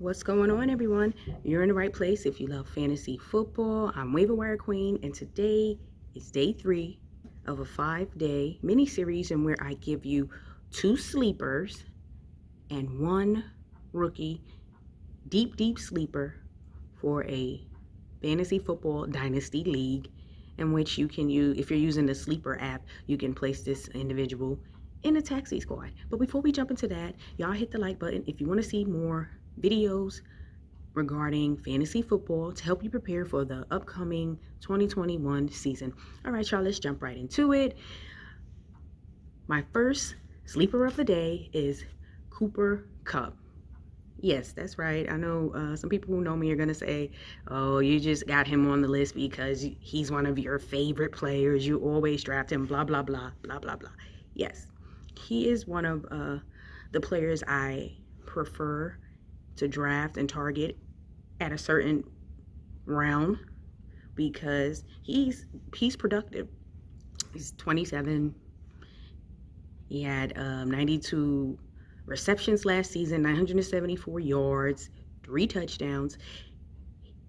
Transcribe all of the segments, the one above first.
What's going on, everyone? You're in the right place if you love fantasy football. I'm Waiver Wire Queen, and today is day 3 of a 5-day mini series in where I give you 2 sleepers and 1 rookie deep sleeper for a Fantasy Football Dynasty League, in which you can use, if you're using the sleeper app, you can place this individual in a taxi squad. But before we jump into that, y'all hit the like button if you want to see more videos regarding fantasy football to help you prepare for the upcoming 2021 season. All right, y'all, let's jump right into it. My first sleeper of the day is Cooper Kupp. Yes, that's right. I know some people who know me are going to say, oh, you just got him on the list because he's one of your favorite players. You always draft him, blah, blah, blah, blah, blah, blah. Yes, he is one of the players I prefer to draft and target at a certain round because he's productive. He's 27. He had 92 receptions last season, 974 yards, 3 touchdowns.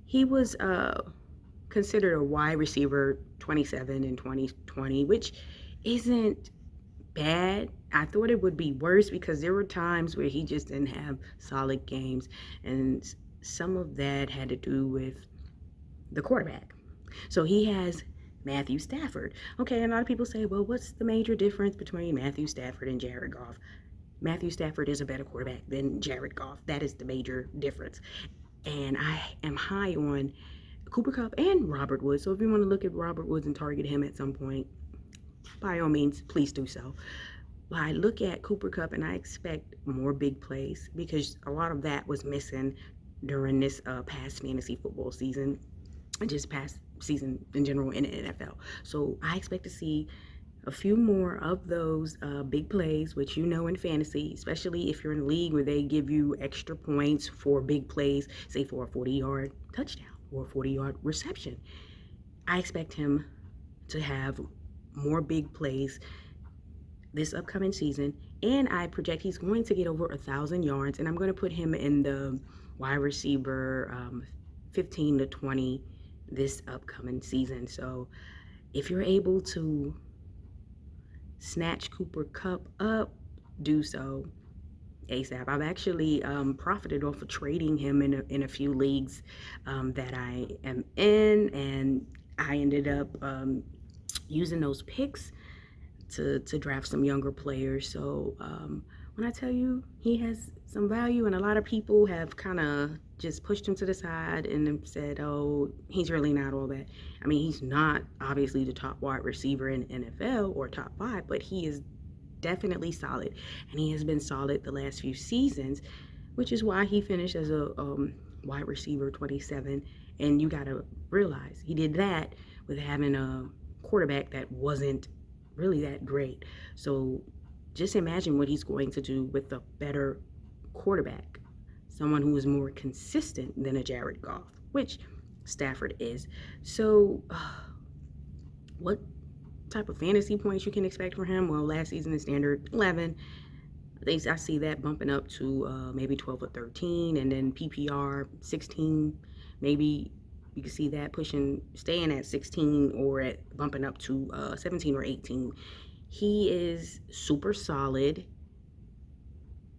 He was considered a wide receiver 27 in 2020, which isn't bad. I thought it would be worse because there were times where he just didn't have solid games, and some of that had to do with the quarterback. So he has Matthew Stafford. Okay, and a lot of people say, well, what's the major difference between Matthew Stafford and Jared Goff? Matthew Stafford is a better quarterback than Jared Goff. That is the major difference. And I am high on Cooper Kupp and Robert Woods. So if you want to look at Robert Woods and target him at some point, by all means, please do so. But I look at Cooper Kupp and I expect more big plays because a lot of that was missing during this past fantasy football season and just past season in general in the NFL. So I expect to see a few more of those big plays, which you know in fantasy, especially if you're in a league where they give you extra points for big plays, say for a 40-yard touchdown or a 40-yard reception. I expect him to have more big plays this upcoming season, and I project he's going to get over 1,000 yards, and I'm going to put him in the wide receiver 15 to 20 this upcoming season. So if you're able to snatch Cooper Kupp up, do so ASAP. I've actually profited off of trading him in a few leagues that I am in, and I ended up using those picks to draft some younger players. So when I tell you he has some value, and a lot of people have kind of just pushed him to the side and said, oh, he's really not all that. I mean, he's not obviously the top wide receiver in NFL or top 5, but he is definitely solid, and he has been solid the last few seasons, which is why he finished as a wide receiver 27. And you got to realize he did that with having a quarterback that wasn't really that great. So just imagine what he's going to do with a better quarterback, someone who is more consistent than a Jared Goff, which Stafford is. So what type of fantasy points you can expect from him? Well, last season the standard 11. I see that bumping up to maybe 12 or 13, and then PPR 16. Maybe you can see that staying at 16 or bumping up to 17 or 18. He is super solid,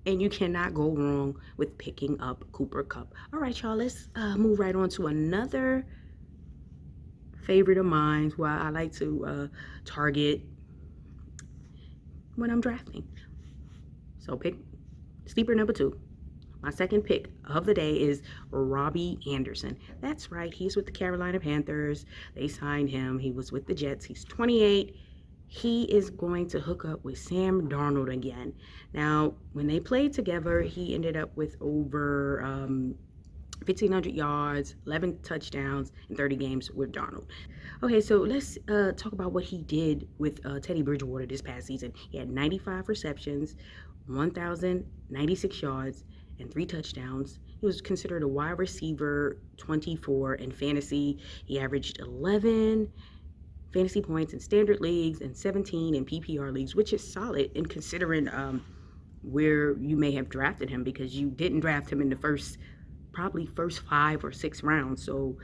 and you cannot go wrong with picking up Cooper Kupp. All right, y'all, let's move right on to another favorite of mine who I like to target when I'm drafting. So pick sleeper number 2. My second pick of the day is Robbie Anderson. That's right, he's with the Carolina Panthers. They signed him. He was with the Jets. He's 28. He is going to hook up with Sam Darnold again. Now, when they played together, he ended up with over 1,500 yards, 11 touchdowns, and 30 games with Darnold. Okay, so let's talk about what he did with Teddy Bridgewater this past season. He had 95 receptions, 1,096 yards, and 3 touchdowns. He was considered a wide receiver 24 in fantasy. He averaged 11 fantasy points in standard leagues and 17 in PPR leagues, which is solid in considering where you may have drafted him, because you didn't draft him in the first probably first 5 or 6 rounds. So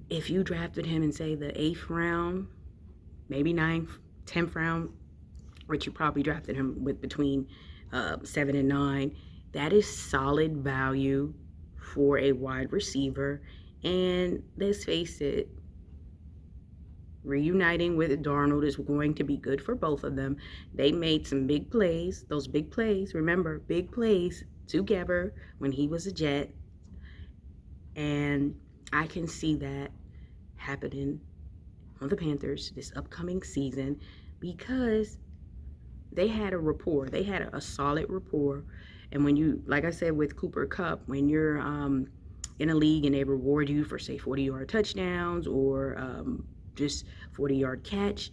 if you drafted him in, say, the 8th round, maybe 9th, 10th round, which you probably drafted him with between 7 and 9, that is solid value for a wide receiver. And let's face it, reuniting with Darnold is going to be good for both of them. They made some big plays. Those big plays, remember, big plays together when he was a Jet. And I can see that happening on the Panthers this upcoming season because they had a rapport. They had a solid rapport. And when you, like I said with Cooper Kupp, when you're in a league and they reward you for, say, 40-yard touchdowns or just 40-yard catch,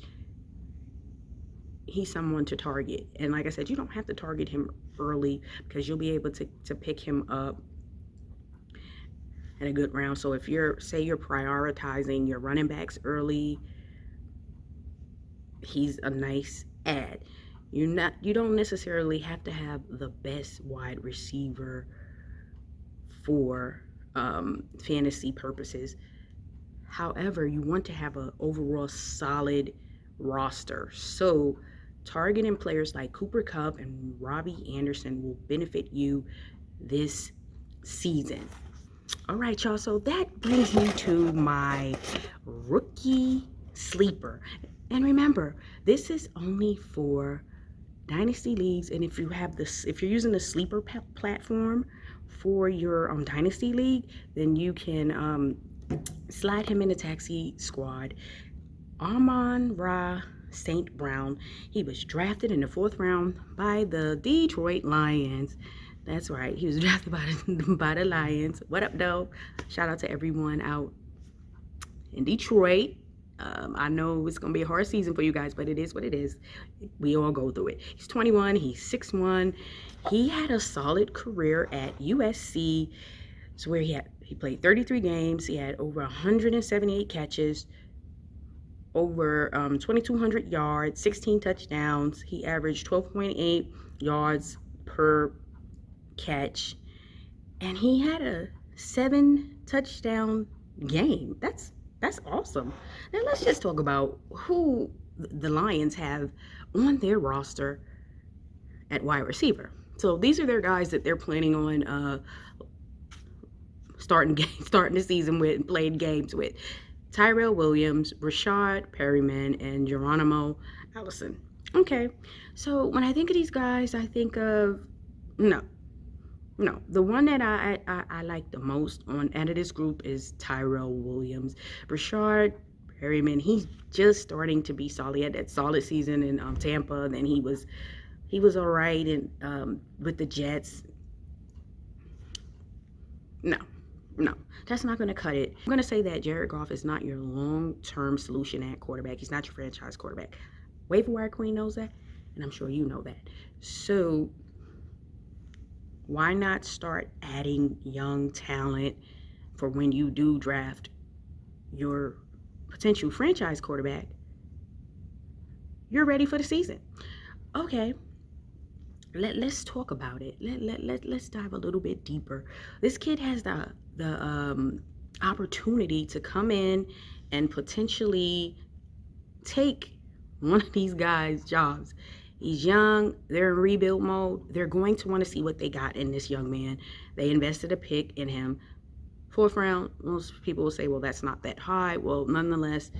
he's someone to target. And like I said, you don't have to target him early because you'll be able to pick him up in a good round. So if you're, say, you're prioritizing your running backs early, he's a nice add. You don't necessarily have to have the best wide receiver for fantasy purposes. However, you want to have an overall solid roster. So targeting players like Cooper Kupp and Robbie Anderson will benefit you this season. All right, y'all. So that brings me to my rookie sleeper. And remember, this is only for Dynasty leagues. And if you have this, if you're using the sleeper platform for your Dynasty league, then you can slide him in the taxi squad. Amon-Ra St. Brown. He was drafted in the 4th round by the Detroit Lions. That's right. He was drafted by the Lions. What up, though? Shout out to everyone out in Detroit. I know it's going to be a hard season for you guys, but it is what it is. We all go through it. He's 21. He's 6'1". He had a solid career at USC. It's where he played 33 games. He had over 178 catches, over 2,200 yards, 16 touchdowns. He averaged 12.8 yards per catch, and he had a 7-touchdown game. That's awesome. Now let's just talk about who the Lions have on their roster at wide receiver. So these are their guys that they're planning on starting the season with and playing games with: Tyrell Williams, Rashad Perryman, and Geronimo Allison. Okay, so when I think of these guys, I think of no. The one that I like the most out of this group is Tyrell Williams. Rashad Perryman, he's just starting to be solid. He had that solid season in Tampa. Then he was all right in with the Jets. No, that's not going to cut it. I'm going to say that Jared Goff is not your long-term solution at quarterback. He's not your franchise quarterback. Waiver Wire Queen knows that, and I'm sure you know that. So why not start adding young talent for when you do draft your potential franchise quarterback? You're ready for the season. Okay, let's talk about it. Let's dive a little bit deeper. This kid has the opportunity to come in and potentially take one of these guys' jobs. He's young. They're in rebuild mode. They're going to want to see what they got in this young man. They invested a pick in him. 4th round, most people will say, well, that's not that high. Well, nonetheless,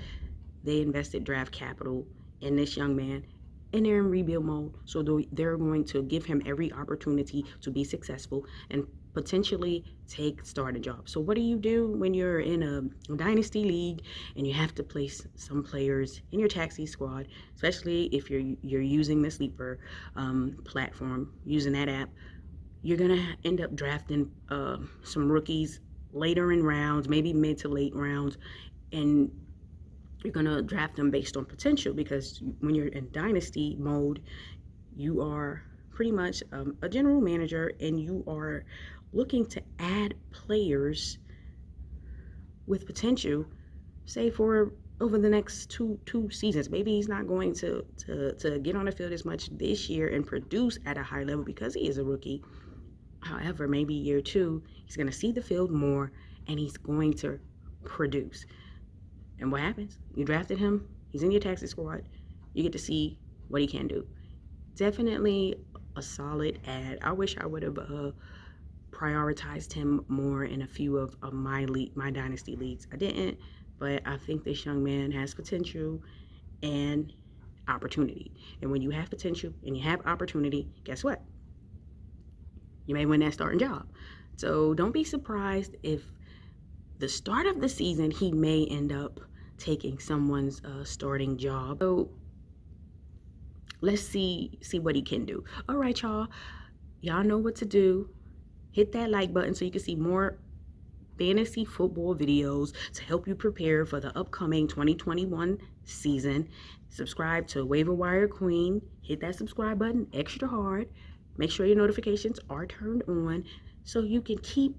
they invested draft capital in this young man, and they're in rebuild mode. So they're going to give him every opportunity to be successful and potentially take starting jobs. So what do you do when you're in a dynasty league and you have to place some players in your taxi squad, especially if you're using the sleeper platform, using that app? You're gonna end up drafting some rookies later in rounds, maybe mid to late rounds, and you're gonna draft them based on potential, because when you're in dynasty mode, you are pretty much a general manager, and you are looking to add players with potential, say for over the next two seasons. Maybe he's not going to get on the field as much this year and produce at a high level because he is a rookie. However, maybe year 2, He's going to see the field more, and he's going to produce. And what happens? You drafted him. He's in your taxi squad. You get to see what he can do. Definitely a solid ad. I wish I would have prioritized him more in a few of my dynasty leagues. I didn't, but I think this young man has potential and opportunity. And when you have potential and you have opportunity, guess what? You may win that starting job. So don't be surprised if the start of the season he may end up taking someone's starting job. So let's see what he can do. All right, y'all know what to do. Hit that like button so you can see more fantasy football videos to help you prepare for the upcoming 2021 season. Subscribe to Waiver Wire Queen. Hit that subscribe button extra hard. Make sure your notifications are turned on so you can keep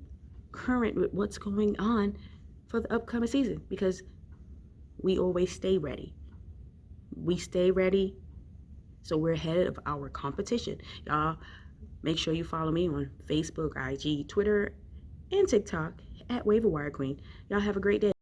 current with what's going on for the upcoming season, because we always stay ready. We stay ready, so we're ahead of our competition. Y'all, make sure you follow me on Facebook, IG, Twitter, and TikTok at Waiver Wire Queen. Y'all have a great day.